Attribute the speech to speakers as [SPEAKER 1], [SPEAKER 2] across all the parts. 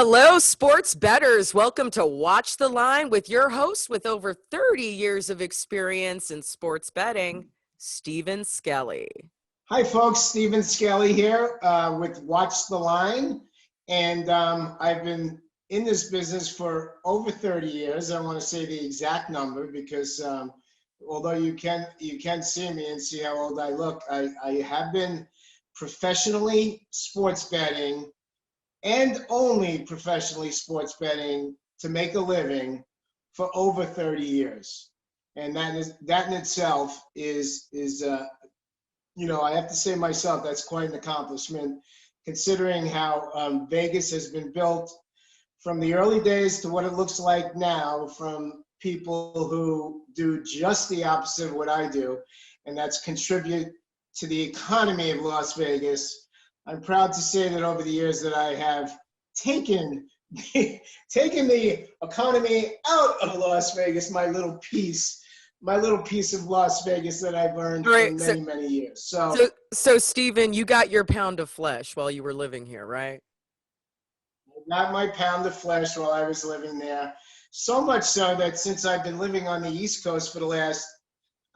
[SPEAKER 1] Hello, sports bettors. Welcome to Watch the Line with your host with over 30 years of experience in sports betting, Stephen Skelly.
[SPEAKER 2] Hi, folks. Stephen Skelly here with Watch the Line. And I've been in this business for over 30 years. I don't want to say the exact number because although you can see me and see how old I look, I have been professionally sports betting and only professionally sports betting to make a living for over 30 years. And that in itself is I have to say myself, that's quite an accomplishment considering how Vegas has been built from the early days to what it looks like now from people who do just the opposite of what I do, and that's contribute to the economy of Las Vegas. I'm proud to say that over the years that I have taken the economy out of Las Vegas, my little piece of Las Vegas that I've earned for many years.
[SPEAKER 1] So Stephen, you got your pound of flesh while you were living here, right?
[SPEAKER 2] I got my pound of flesh while I was living there. So much so that since I've been living on the East Coast for the last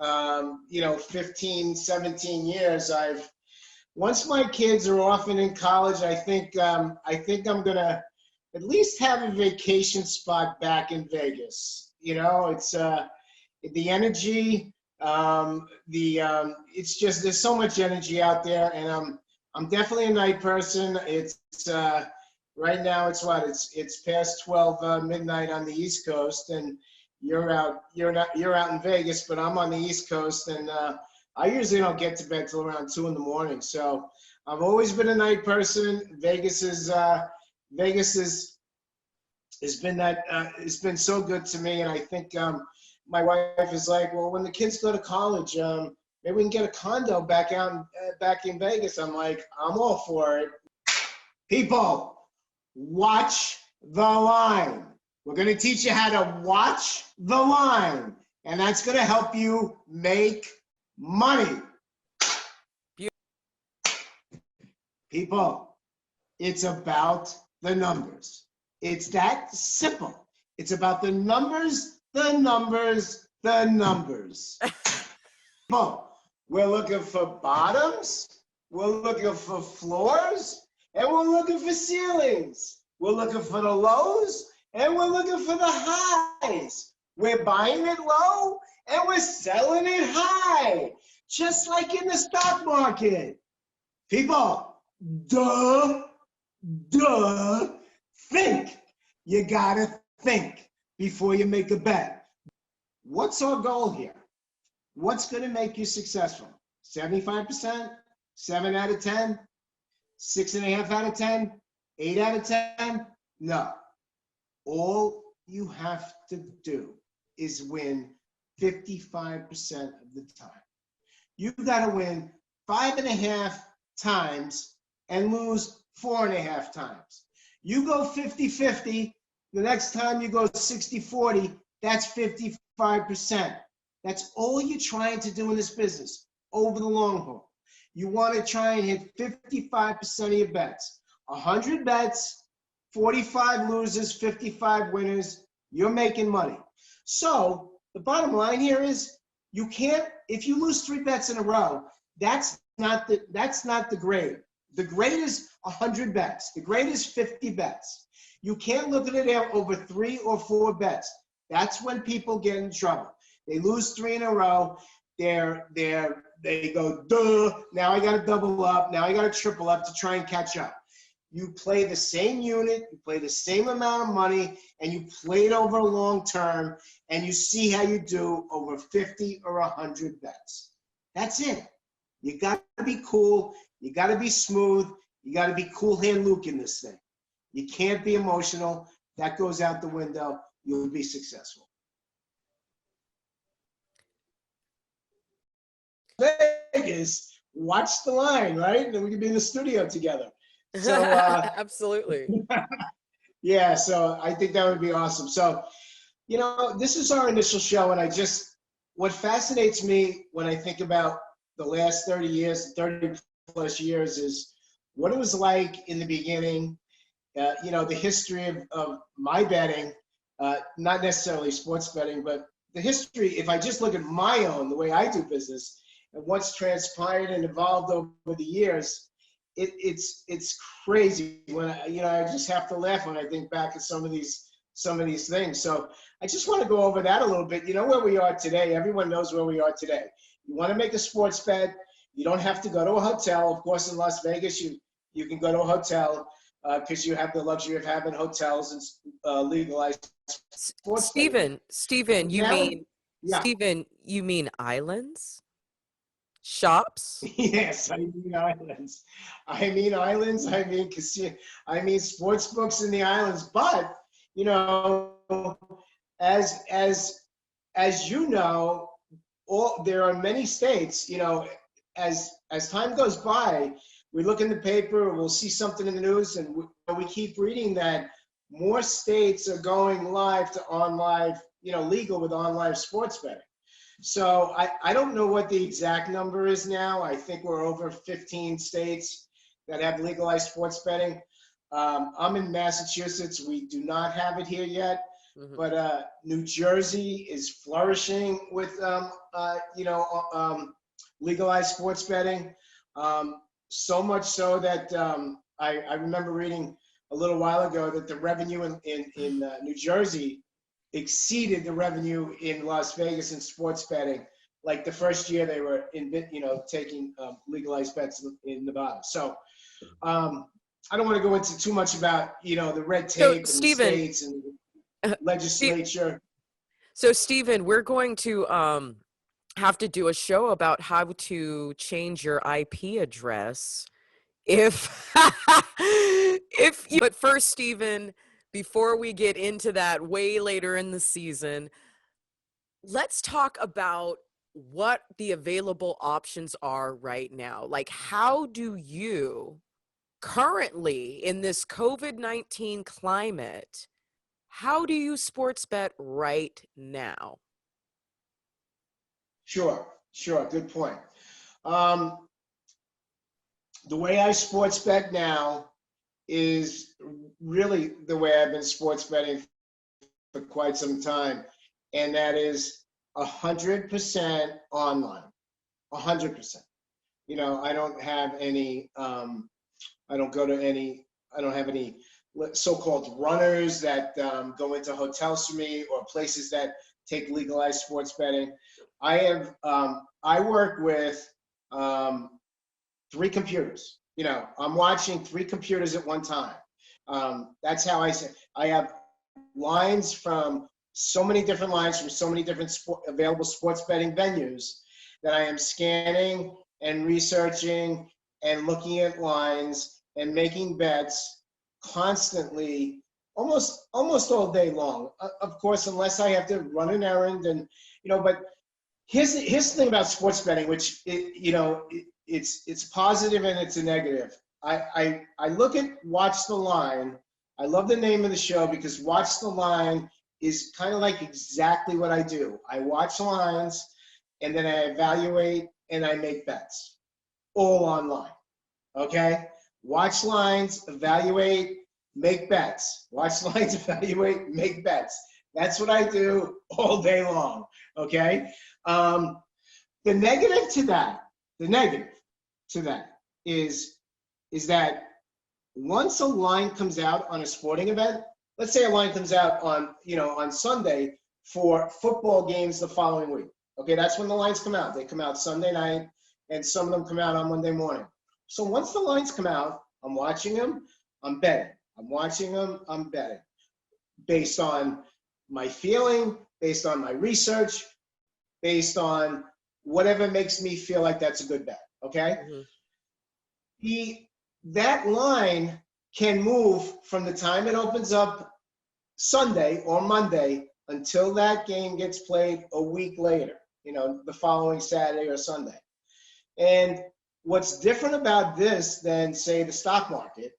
[SPEAKER 2] 15, 17 years, once my kids are off and in college, I think I'm gonna at least have a vacation spot back in Vegas. It's the energy, it's just there's so much energy out there, and I'm definitely a night person. It's right now it's past 12 midnight on the East Coast, and you're out in Vegas, but I'm on the East Coast, and I usually don't get to bed till around 2 in the morning. So I've always been a night person. Vegas has been so good to me, and I think my wife is like, well, when the kids go to college, maybe we can get a condo back in Vegas. I'm like, I'm all for it. People, watch the line. We're going to teach you how to watch the line, and that's going to help you make money. People, it's about the numbers. It's that simple. It's about the numbers, the numbers, the numbers. People, we're looking for bottoms, we're looking for floors, and we're looking for ceilings. We're looking for the lows, and we're looking for the highs. We're buying it low, and we're selling it high, just like in the stock market. People, think. You gotta think before you make a bet. What's our goal here? What's gonna make you successful? 75%? 7 out of 10? 6.5 out of 10? 8 out of 10? No. All you have to do is win 55% of the time. You got to win 5.5 times and lose 4.5 times. You go 50-50, the next time you go 60-40, that's 55%. That's all you're trying to do in this business over the long haul. You want to try and hit 55% of your bets. 100 bets, 45 losers, 55 winners, you're making money. So the bottom line here is you can't, if you lose 3 bets in a row, that's not the grade. The grade is 100 bets. The grade is 50 bets. You can't look at it over 3 or 4 bets. That's when people get in trouble. They lose 3 in a row. They go, duh, now I got to double up. Now I got to triple up to try and catch up. You play the same unit, you play the same amount of money, and you play it over a long term, and you see how you do over 50 or 100 bets. That's it. You got to be cool. You got to be smooth. You got to be cool hand Luke in this thing. You can't be emotional. That goes out the window. You'll be successful. Vegas, watch the line, right? And then we can be in the studio together. So
[SPEAKER 1] absolutely.
[SPEAKER 2] Yeah, so I think that would be awesome. So, this is our initial show, and what fascinates me when I think about the last 30 years, 30 plus years, is what it was like in the beginning the history of my betting, not necessarily sports betting, but the history, if I just look at my own, the way I do business, and what's transpired and evolved over the years, it's crazy. When I just have to laugh when I think back at some of these things. So I just want to go over that a little bit. You know where we are today. Everyone knows where we are today. You want to make a sports bet, you don't have to go to a hotel. Of course, in Las Vegas, you can go to a hotel because you have the luxury of having hotels and legalized sports betting.
[SPEAKER 1] Stephen,
[SPEAKER 2] Now, yeah.
[SPEAKER 1] You mean islands? Shops?
[SPEAKER 2] Yes, I mean islands. I mean islands. I mean casino. I mean sports books in the islands. But as you know, there are many states. As time goes by, we look in the paper, we'll see something in the news, and we keep reading that more states are going live to legal with online sports betting. So I don't know what the exact number is now. I think we're over 15 states that have legalized sports betting. I'm in Massachusetts. We do not have it here yet, but New Jersey is flourishing with legalized sports betting. So much so that I remember reading a little while ago that the revenue in New Jersey exceeded the revenue in Las Vegas in sports betting. Like the first year they were taking legalized bets in Nevada. So I don't want to go into too much about the red tape and the states and the legislature.
[SPEAKER 1] So Stephen, we're going to have to do a show about how to change your IP address but first, Stephen, before we get into that way later in the season, let's talk about what the available options are right now. Like, how do you currently, in this COVID-19 climate, how do you sports bet right now?
[SPEAKER 2] Sure. Good point. The way I sports bet now is really the way I've been sports betting for quite some time, and that is 100% online. 100%. I don't have any. I don't have any so-called runners that go into hotels for me or places that take legalized sports betting. I work with 3 computers. I'm watching 3 computers at one time. That's how I have lines from so many different available sports betting venues that I am scanning and researching and looking at lines and making bets constantly, almost all day long. Of course, unless I have to run an errand but here's the thing about sports betting, which it's positive and it's a negative. I look at Watch the Line. I love the name of the show because Watch the Line is kind of like exactly what I do. I watch lines and then I evaluate and I make bets, all online. Okay? Watch lines, evaluate, make bets. Watch lines, evaluate, make bets. That's what I do all day long. Okay? The negative to that is that once a line comes out on a sporting event, let's say a line comes out on Sunday for football games the following week. Okay, that's when the lines come out. They come out Sunday night, and some of them come out on Monday morning. So once the lines come out, I'm watching them, I'm betting. I'm watching them, I'm betting. Based on my feeling, based on my research, based on whatever makes me feel like that's a good bet, okay? That line can move from the time it opens up Sunday or Monday until that game gets played a week later, the following Saturday or Sunday. And what's different about this than, say, the stock market,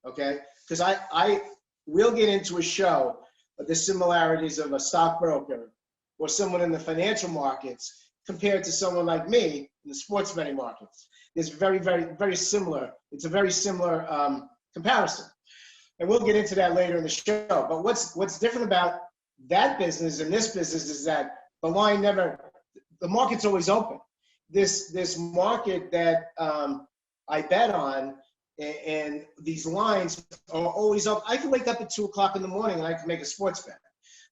[SPEAKER 2] okay? Because I will get into a show of the similarities of a stockbroker or someone in the financial markets compared to someone like me in the sports betting markets. It's very, very, very similar. It's a very similar comparison. And we'll get into that later in the show. But what's different about that business and this business is that the market's always open. This market that I bet on, and these lines are always up. I can wake up at 2:00 in the morning and I can make a sports bet.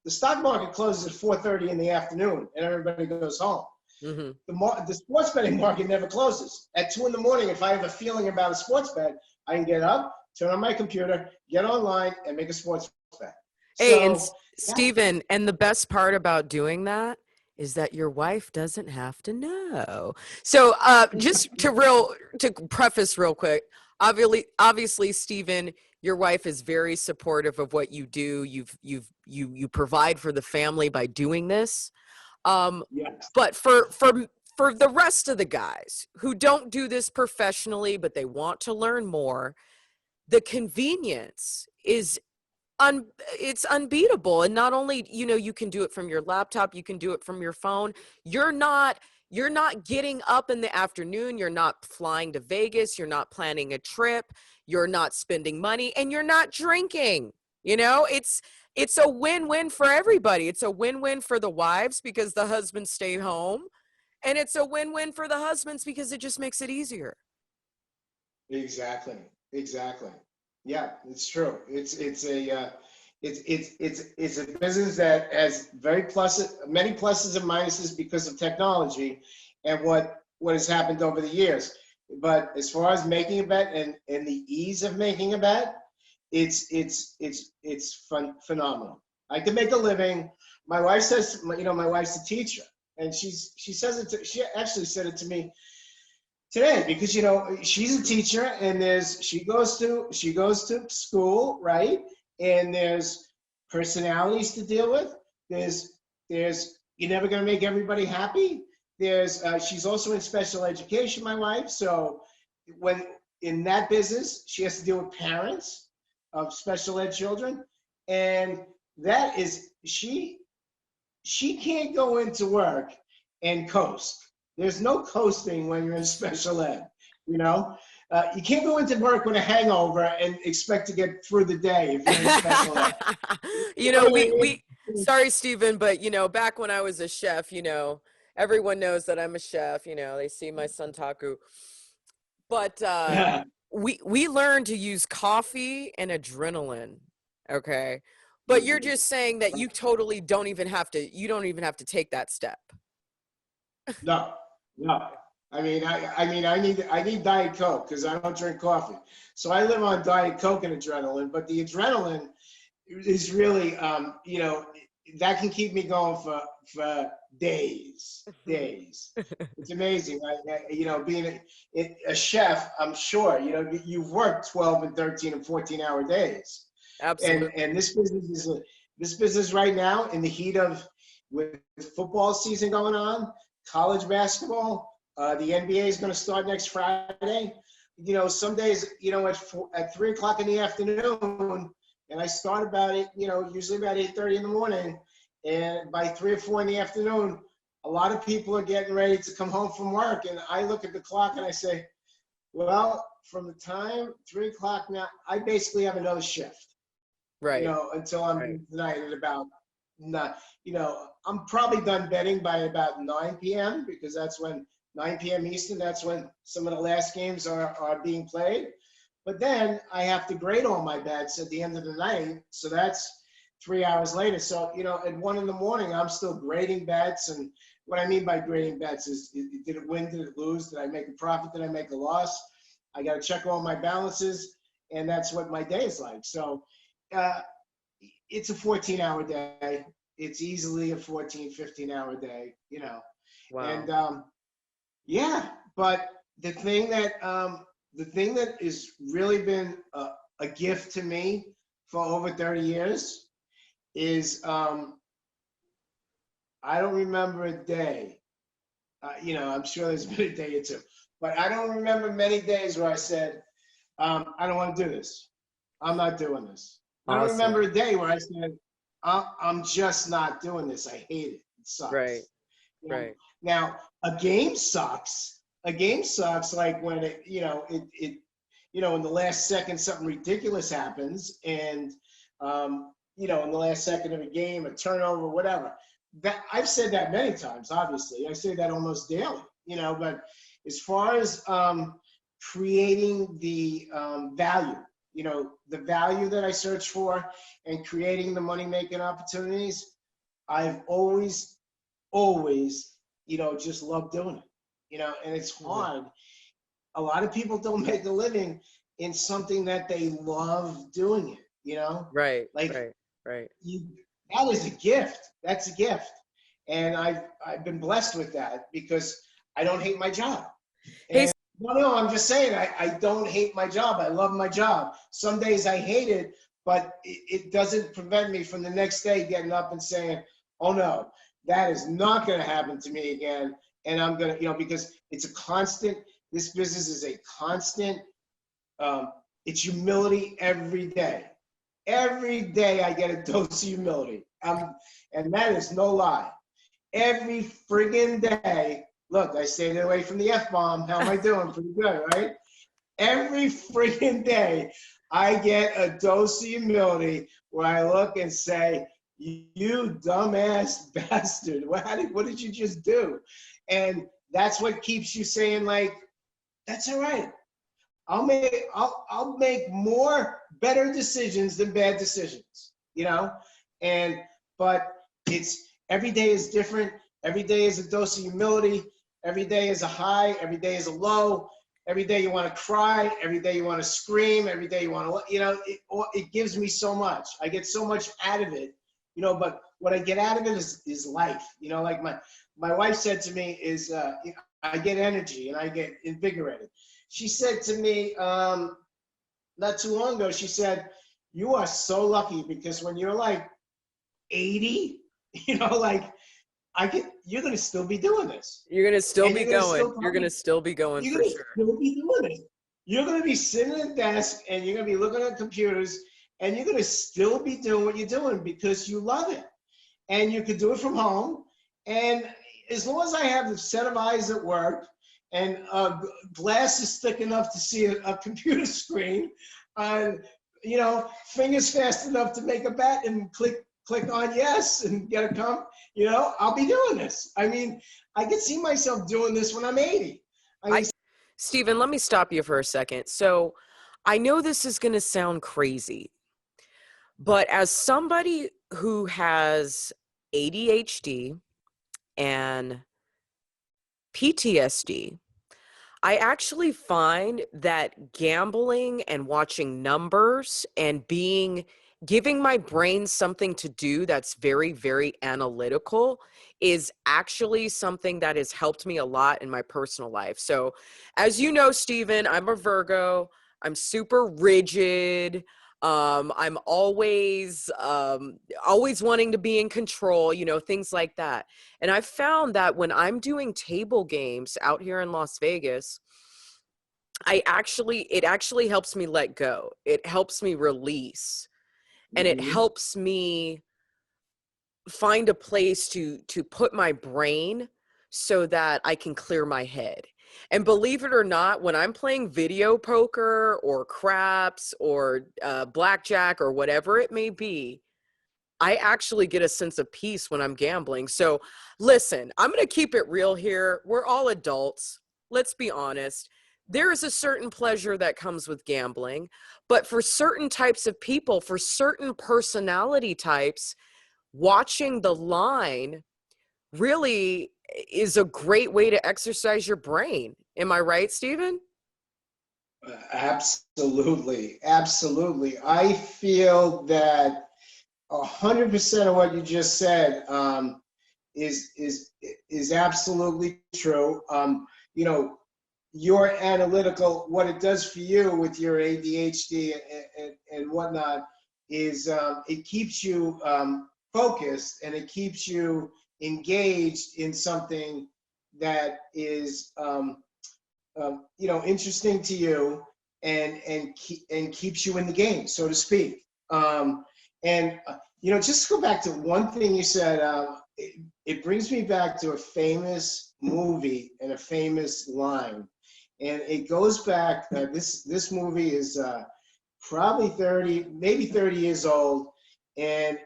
[SPEAKER 2] The stock market closes at 4:30 in the afternoon and everybody goes home.
[SPEAKER 1] Mm-hmm.
[SPEAKER 2] The sports betting market never closes. At 2 in the morning, if I have a feeling about a sports bet, I can get up, turn on my computer, get online, and make a sports bet.
[SPEAKER 1] Hey, and
[SPEAKER 2] So,
[SPEAKER 1] Stephen, and the best part about doing that is that your wife doesn't have to know. So, just to preface real quick, obviously, Stephen, your wife is very supportive of what you do. You provide for the family by doing this.
[SPEAKER 2] yes.
[SPEAKER 1] But for the rest of the guys who don't do this professionally, but they want to learn more, the convenience is it's unbeatable. And not only, you can do it from your laptop, you can do it from your phone. You're not getting up in the afternoon, you're not flying to Vegas, you're not planning a trip, you're not spending money, and you're not drinking. It's a win-win for everybody. It's a win-win for the wives because the husbands stay home, and it's a win-win for the husbands because it just makes it easier.
[SPEAKER 2] Exactly. Yeah, it's true. It's a business that has many pluses and minuses because of technology and what has happened over the years. But as far as making a bet and the ease of making a bet, it's phenomenal. I can make a living. My wife says, my wife's a teacher, and she actually said it to me today because she's a teacher and she goes to school, right? And there's personalities to deal with. There's you're never going to make everybody happy. She's also in special education, my wife. So when in that business, she has to deal with parents of special ed children, and that is she can't go into work and coast. There's no coasting when you're in special ed, you can't go into work with a hangover and expect to get through the day if you're in special ed.
[SPEAKER 1] Sorry, Stephen, but back when I was a chef, everyone knows that I'm a chef, they see my Suntaku. But we learned to use coffee and adrenaline, okay? But you're just saying that you totally don't even have to take that step.
[SPEAKER 2] No. I need Diet Coke because I don't drink coffee. So I live on Diet Coke and adrenaline, but the adrenaline is really, that can keep me going for days. It's amazing. Being a chef, I'm sure, you've worked 12 and 13 and 14-hour days.
[SPEAKER 1] Absolutely.
[SPEAKER 2] And this business right now in the heat of with football season going on, college basketball, the NBA is going to start next Friday. Some days, at 3:00 in the afternoon, and I start about it, usually about 8:30 in the morning, and by 3 or 4 in the afternoon, a lot of people are getting ready to come home from work, and I look at the clock and I say, well, from the time 3:00 now, I basically have another shift.
[SPEAKER 1] Right.
[SPEAKER 2] Until I'm tonight at about I'm probably done betting by about 9 p.m. because that's when 9 p.m. Eastern, that's when some of the last games are being played. But then I have to grade all my bets at the end of the night. So that's 3 hours later. So, at 1 in the morning, I'm still grading bets. And what I mean by grading bets is, did it win? Did it lose? Did I make a profit? Did I make a loss? I got to check all my balances. And that's what my day is like. So it's a 14-hour day. It's easily a 14, 15-hour day,
[SPEAKER 1] Wow.
[SPEAKER 2] And but the thing that has really been a gift to me for over 30 years is I don't remember a day. I'm sure there's been a day or two, but I don't remember many days where I said, I don't want to do this. I'm not doing this.
[SPEAKER 1] Awesome.
[SPEAKER 2] I don't remember a day where I said, I'm just not doing this. I hate it. It sucks.
[SPEAKER 1] Right. Right.
[SPEAKER 2] Now, a game sucks. Like when you know, in the last second, something ridiculous happens, and you know, in the last second of a game, a turnover, whatever. That I've said that many times. Obviously, I say that almost daily. You know, but as far as creating the value, you know, the value that I search for, and creating the money making opportunities, I've always, you know, just loved doing it. You know, and it's hard. A lot of people don't make a living in something that they love doing it. You know,
[SPEAKER 1] Right,
[SPEAKER 2] like
[SPEAKER 1] right, right.
[SPEAKER 2] you, that is a gift. That's a gift, and I've been blessed with that because I don't hate my job.
[SPEAKER 1] Hey,
[SPEAKER 2] No, I'm just saying I don't hate my job. I love my job. Some days I hate it, but it doesn't prevent me from the next day getting up and saying, "Oh no, that is not going to happen to me again." And I'm gonna, you know, because it's a constant. This business is a constant. It's humility every day. Every day I get a dose of humility. And that is no lie. Every friggin' day. Look, I stayed away from the F-bomb. How am I doing? Pretty good, right? Every friggin' day, I get a dose of humility where I look and say, "You dumbass bastard! What did you just do?" And that's what keeps you saying, like, "That's all right. I'll make more better decisions than bad decisions." You know, and but it's every day is different. Every day is a dose of humility. Every day is a high. Every day is a low. Every day you want to cry. Every day you want to scream. Every day you want to, you know, it gives me so much. I get so much out of it, you know. But what I get out of it is life. You know, like my wife said to me is, I get energy and I get invigorated. She said to me not too long ago, she said, "You are so lucky because when you're like 80, you know, like you're going to still be doing this.
[SPEAKER 1] you're gonna still
[SPEAKER 2] And
[SPEAKER 1] be
[SPEAKER 2] you're going to
[SPEAKER 1] going.
[SPEAKER 2] still
[SPEAKER 1] You're gonna
[SPEAKER 2] probably,
[SPEAKER 1] still be going
[SPEAKER 2] you're
[SPEAKER 1] for
[SPEAKER 2] going to
[SPEAKER 1] sure.
[SPEAKER 2] still be doing this. You're going to be sitting at a desk and you're going to be looking at computers and you're going to still be doing what you're doing because you love it. And you could do it from home. And as long as I have a set of eyes at work and glasses thick enough to see a computer screen, you know, fingers fast enough to make a bet and click on yes and get a you know, I'll be doing this. I mean, I could see myself doing this when I'm 80. I mean,
[SPEAKER 1] Stephen, let me stop you for a second. So I know this is going to sound crazy, but as somebody who has ADHD and PTSD, I actually find that gambling and watching numbers and giving my brain something to do that's very, very analytical is actually something that has helped me a lot in my personal life. So, as you know, Stephen, I'm a Virgo. I'm super rigid. I'm always wanting to be in control, you know, things like that. And I found that when I'm doing table games out here in Las Vegas, it actually helps me let go. It helps me release, and it
[SPEAKER 2] mhm.
[SPEAKER 1] helps me find a place to put my brain so that I can clear my head. And believe it or not, when I'm playing video poker or craps or blackjack or whatever it may be, I actually get a sense of peace when I'm gambling. So listen, I'm going to keep it real here. We're all adults. Let's be honest. There is a certain pleasure that comes with gambling, but for certain types of people, for certain personality types, watching the line really is a great way to exercise your brain. Am I right, Stephen?
[SPEAKER 2] Absolutely. Absolutely. I feel that 100% of what you just said is is absolutely true. You know, your analytical, what it does for you with your ADHD and whatnot is it keeps you focused and it keeps you engaged in something that is you know, interesting to you and keeps you in the game, so to speak. And you know, just to go back to one thing you said, it brings me back to a famous movie and a famous line. And it goes back, this movie is probably 30, maybe 30 years old. And,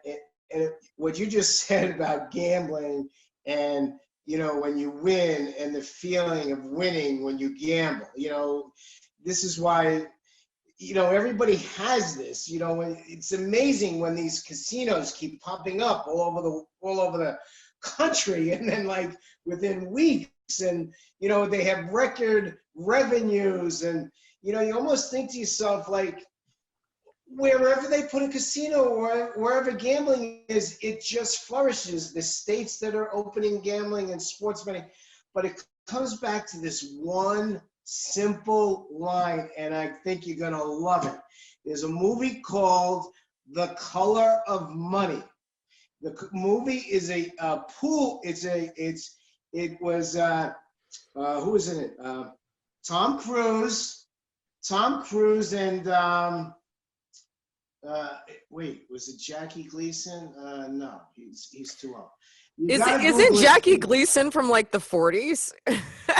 [SPEAKER 2] and what you just said about gambling and, when you win and the feeling of winning when you gamble, this is why, everybody has this, it's amazing when these casinos keep popping up all over the country. And then like within weeks, and, they have record revenues, and, you almost think to yourself, like, wherever they put a casino or wherever gambling is, it just flourishes. The states that are opening gambling and sports betting, but it comes back to this one simple line, and I think you're gonna love it. There's a movie called The Color of Money. The movie is a pool. It was who was in it? Tom Cruise. Tom Cruise and wait, was it Jackie Gleason? No, he's too old.
[SPEAKER 1] Isn't Jackie Gleason from like the 40s?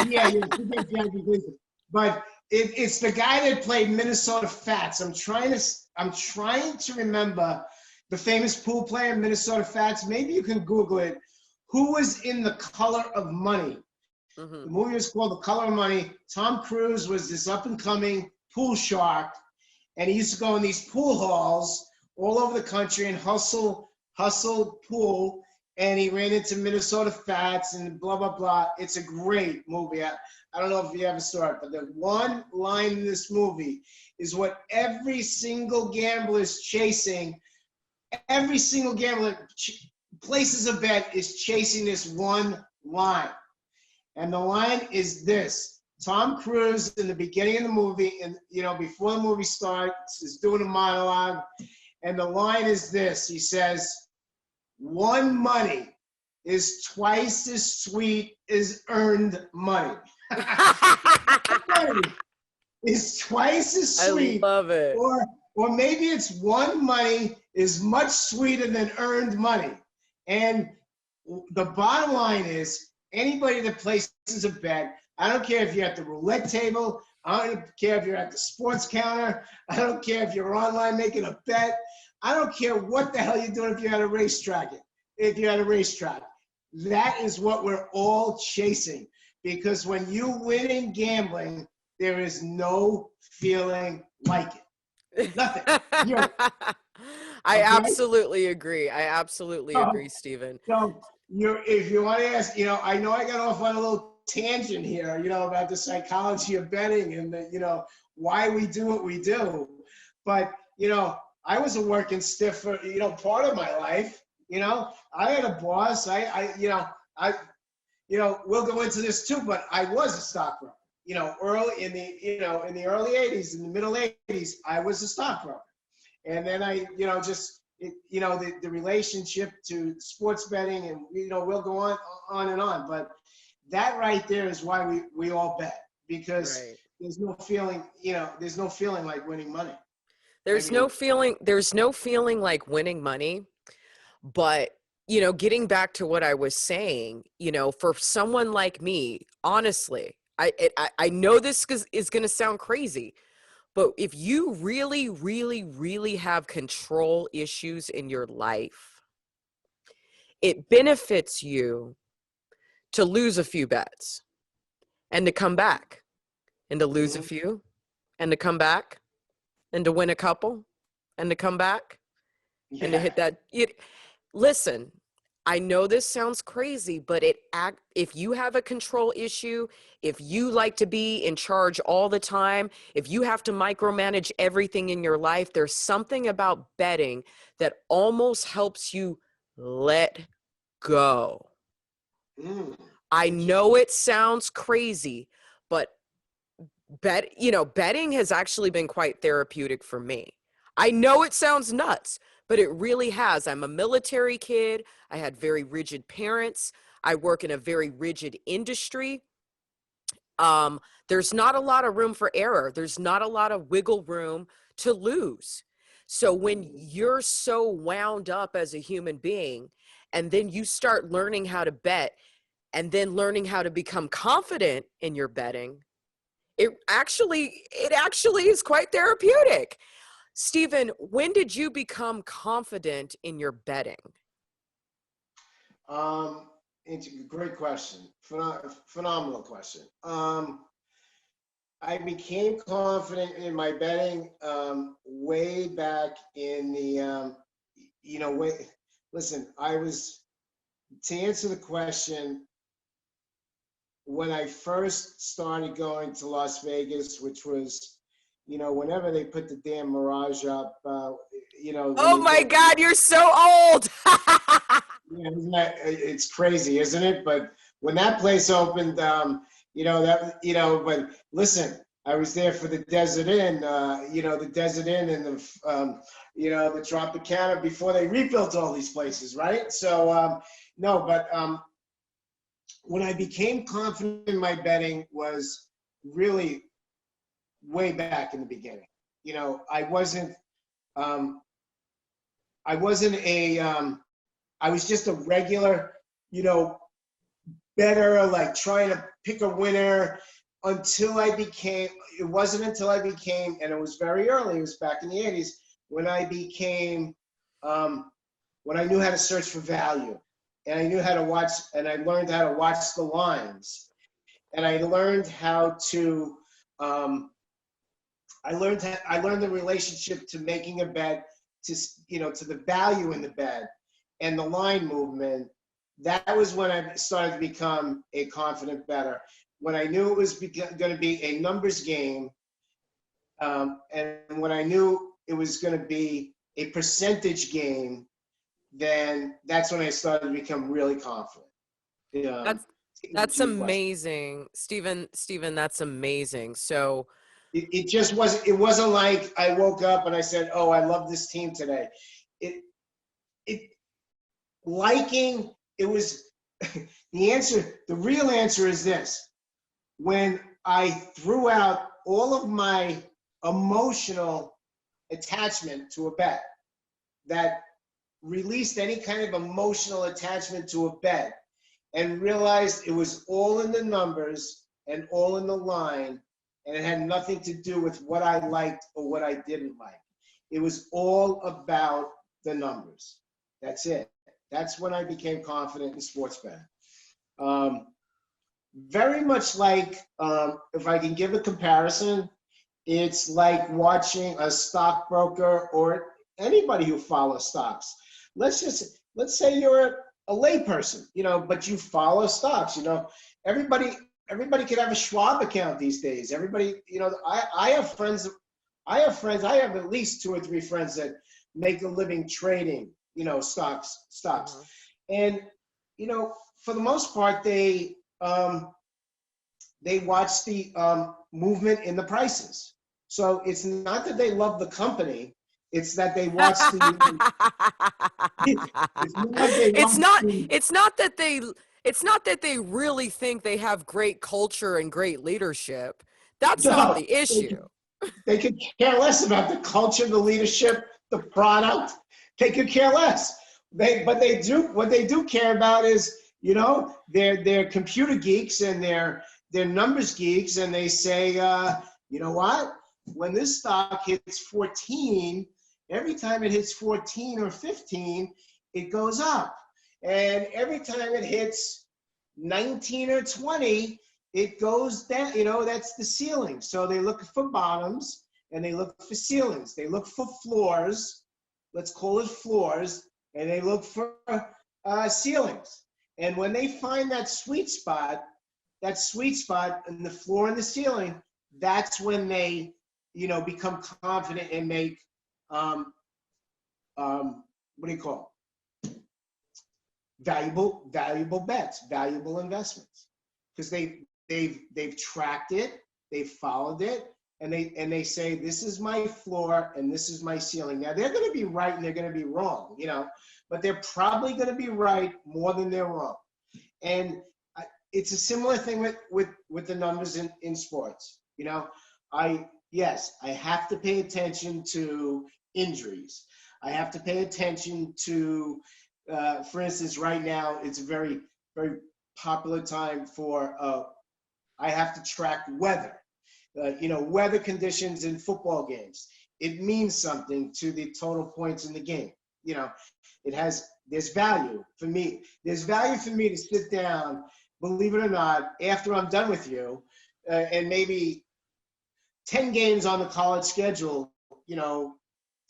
[SPEAKER 2] Yeah, Jackie Gleason. But it's the guy that played Minnesota Fats. I'm trying to remember the famous pool player, Minnesota Fats. Maybe you can Google it. Who was in The Color of Money? Mm-hmm. The movie was called The Color of Money. Tom Cruise was this up-and-coming pool shark, and he used to go in these pool halls all over the country and hustle pool. And he ran into Minnesota Fats and blah, blah, blah. It's a great movie. I don't know if you ever saw it, but the one line in this movie is what every single gambler is chasing. Every single gambler places a bet is chasing this one line. And the line is this. Tom Cruise in the beginning of the movie, and before the movie starts, is doing a monologue. And the line is this. He says, "One money is twice as sweet as earned money." Money is twice as sweet.
[SPEAKER 1] I love it.
[SPEAKER 2] Or maybe it's one money is much sweeter than earned money. And the bottom line is, anybody that places a bet, I don't care if you're at the roulette table, I don't care if you're at the sports counter, I don't care if you're online making a bet, I don't care what the hell you're doing if you're at a racetrack. That is what we're all chasing. Because when you win in gambling, there is no feeling like it. Nothing.
[SPEAKER 1] I absolutely agree. I absolutely agree, Stephen.
[SPEAKER 2] So if you want to ask, I know I got off on a little tangent here, about the psychology of betting and why we do what we do. But, I was a working stiff for, part of my life. I had a boss. We'll go into this too, but I was a stockbroker. Early in the early 80s, in the middle 80s, I was a stockbroker. And then the relationship to sports betting, and we'll go on and on. But that right there is why we all bet, because there's no feeling like winning money.
[SPEAKER 1] There's no feeling like winning money. But getting back to what I was saying, for someone like me, honestly, I know this is going to sound crazy, but if you really, really, really have control issues in your life, it benefits you to lose a few bets and to come back, and to lose a few and to come back, and to win a couple and to come back and to hit that. Listen, I know this sounds crazy, but if you have a control issue, if you like to be in charge all the time, if you have to micromanage everything in your life, there's something about betting that almost helps you let go. I know it sounds crazy, but betting has actually been quite therapeutic for me. I know it sounds nuts, but it really has. I'm a military kid. I had very rigid parents. I work in a very rigid industry. There's not a lot of room for error. There's not a lot of wiggle room to lose. So when you're so wound up as a human being, and then you start learning how to bet, and then learning how to become confident in your betting, It actually is quite therapeutic. Stephen, when did you become confident in your betting?
[SPEAKER 2] Um, it's a great question. Phenomenal question. I became confident in my betting way back in the, way, listen, to answer the question, when I first started going to Las Vegas, which was, whenever they put the damn Mirage up, when
[SPEAKER 1] Oh
[SPEAKER 2] they
[SPEAKER 1] my
[SPEAKER 2] go,
[SPEAKER 1] God, you're so old.
[SPEAKER 2] yeah, it's crazy, isn't it? But when that place opened, but listen, I was there for the Desert Inn, the Desert Inn and the Tropicana before they rebuilt all these places, right? So, no, but when I became confident in my betting was really way back in the beginning. Um, I wasn't I was just a regular, you know, better, like trying to pick a winner until it wasn't until I became, and it was very early, it was back in the 80s, when I became, when I knew how to search for value. And I knew how to watch, and I learned how to watch the lines. And I learned how to, I learned the relationship to making a bet, to the value in the bet and the line movement. That was when I started to become a confident bettor. When I knew it was going to be a numbers game, and when I knew it was going to be a percentage game, then that's when I started to become really confident. Um,
[SPEAKER 1] That's
[SPEAKER 2] to
[SPEAKER 1] that's
[SPEAKER 2] answer your question,
[SPEAKER 1] amazing. Stephen, that's amazing. So,
[SPEAKER 2] it just wasn't. It wasn't like I woke up and I said, "Oh, I love this team today." It it liking it was the answer. The real answer is this: when I threw out all of my emotional attachment to a bet, that released any kind of emotional attachment to a bet, and realized it was all in the numbers and all in the line, and it had nothing to do with what I liked or what I didn't like. It was all about the numbers. That's it. That's when I became confident in sports betting. Um, Very much like, if I can give a comparison, it's like watching a stockbroker or anybody who follows stocks. Let's say you're a layperson, but you follow stocks. Everybody everybody could have a Schwab account these days. Everybody, I have friends. I have at least two or three friends that make a living trading, stocks,
[SPEAKER 1] mhm.
[SPEAKER 2] and for the most part, they watch the movement in the prices. So it's not that they love the company; it's that they watch the. It's not they
[SPEAKER 1] it's
[SPEAKER 2] watch
[SPEAKER 1] not
[SPEAKER 2] the.
[SPEAKER 1] it's not that they it's not that they really think they have great culture and great leadership. That's not
[SPEAKER 2] No,
[SPEAKER 1] the issue.
[SPEAKER 2] they could care less about the culture, the leadership, the product. They could care less. But they do. What they do care about is, they're computer geeks and they're numbers geeks, and they say, you know what? When this stock hits 14, every time it hits 14 or 15, it goes up, and every time it hits 19 or 20, it goes down. That's the ceiling. So they look for bottoms and they look for ceilings. They look for floors. Let's call it floors. And they look for ceilings. And when they find that sweet spot in the floor and the ceiling, that's when they, become confident and make, what do you call valuable bets, valuable investments, because they've tracked it, they've followed it, and they say, this is my floor and this is my ceiling. Now they're going to be right and they're going to be wrong, but they're probably going to be right more than they're wrong. And it's a similar thing with the numbers in sports. Yes, I have to pay attention to injuries. I have to pay attention to, for instance, right now, it's a very, very popular time for, I have to track weather. weather conditions in football games. It means something to the total points in the game. There's value for me. There's value for me to sit down, believe it or not, after I'm done with you, and maybe 10 games on the college schedule,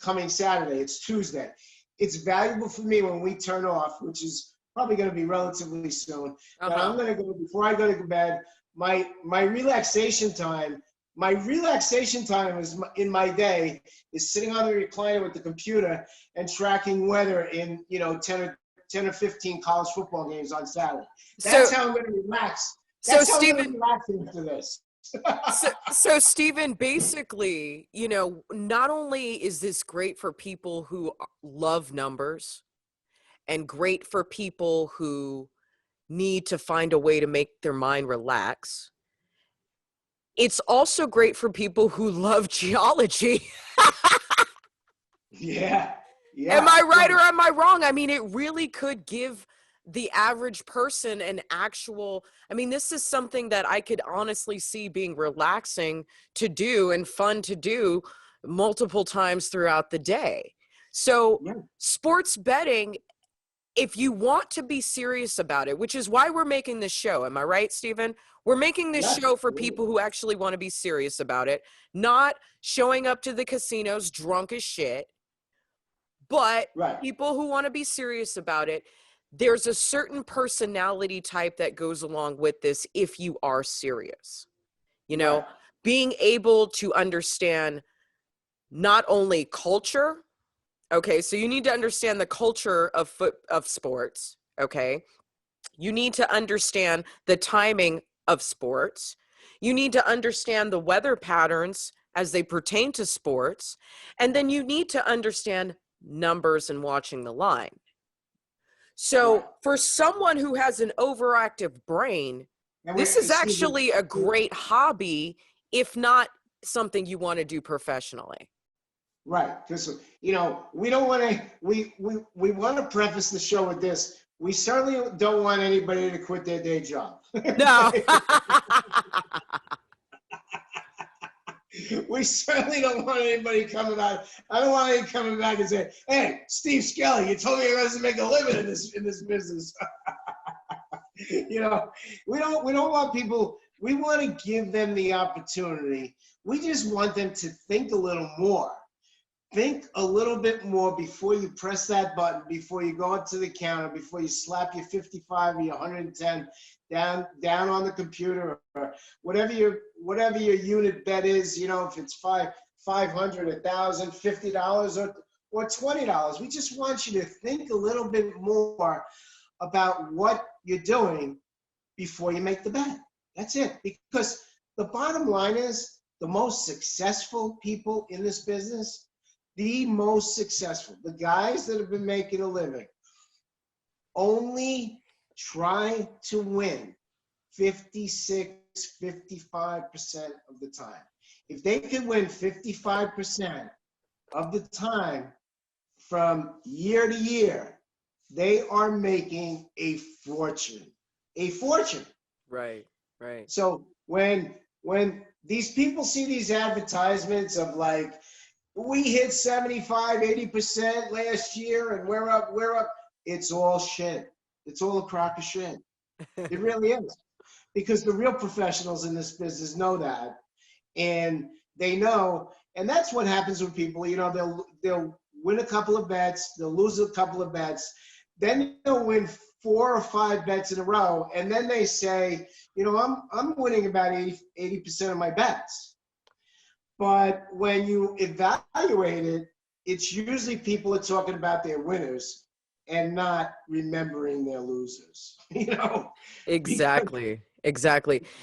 [SPEAKER 2] coming Saturday. It's Tuesday. It's valuable for me when we turn off, which is probably going to be relatively soon. That I'm going to go, before I go to bed, my relaxation time is in my day is sitting on the recliner with the computer and tracking weather in 10 or 15 college football games on Saturday. That's how I'm going to relax. That's how I'm going to relax into this.
[SPEAKER 1] So Stephen, basically, not only is this great for people who love numbers and great for people who need to find a way to make their mind relax, it's also great for people who love geology.
[SPEAKER 2] Yeah.
[SPEAKER 1] Am I right or am I wrong? I mean, it really could give the average person an actual, this is something that I could honestly see being relaxing to do and fun to do multiple times throughout the day. So sports betting, if you want to be serious about it, which is why we're making this show. Am I right, Stephen? We're making this show for people who actually want to be serious about it, not showing up to the casinos drunk as shit, but people who want to be serious about it. There's a certain personality type that goes along with this if you are serious. Being able to understand not only culture. Okay, so you need to understand the culture of sports, okay? You need to understand the timing of sports. You need to understand the weather patterns as they pertain to sports. And then you need to understand numbers and watching the line. So for someone who has an overactive brain, this is actually a great hobby, if not something you want to do professionally.
[SPEAKER 2] Right, because we don't want to. We want to preface the show with this. We certainly don't want anybody to quit their day job.
[SPEAKER 1] No.
[SPEAKER 2] We certainly don't want anybody coming back. I don't want anybody coming back and saying, "Hey, Steve Skelly, you told me you were going to make a living in this business." We don't want people. We want to give them the opportunity. We just want them to think a little more. Think a little bit more before you press that button, before you go up to the counter, before you slap your 55 or your 110 down on the computer, or whatever your unit bet is. If it's $500, $1,000, $50, or $20. We just want you to think a little bit more about what you're doing before you make the bet. That's it. Because the bottom line is, the most successful people in this business, the most successful, the guys that have been making a living, only try to win 56, 55% of the time. If they can win 55% of the time from year to year, they are making a fortune. A fortune.
[SPEAKER 1] Right.
[SPEAKER 2] So when these people see these advertisements of like, we hit 75, 80% last year and we're up, it's all shit. It's all a crock of shit. It really is. Because the real professionals in this business know that. And they know, and that's what happens with people. They'll win a couple of bets, they'll lose a couple of bets, then they'll win 4 or 5 bets in a row, and then they say, I'm winning about 80% of my bets. But when you evaluate it, it's usually people are talking about their winners and not remembering their losers.
[SPEAKER 1] Exactly.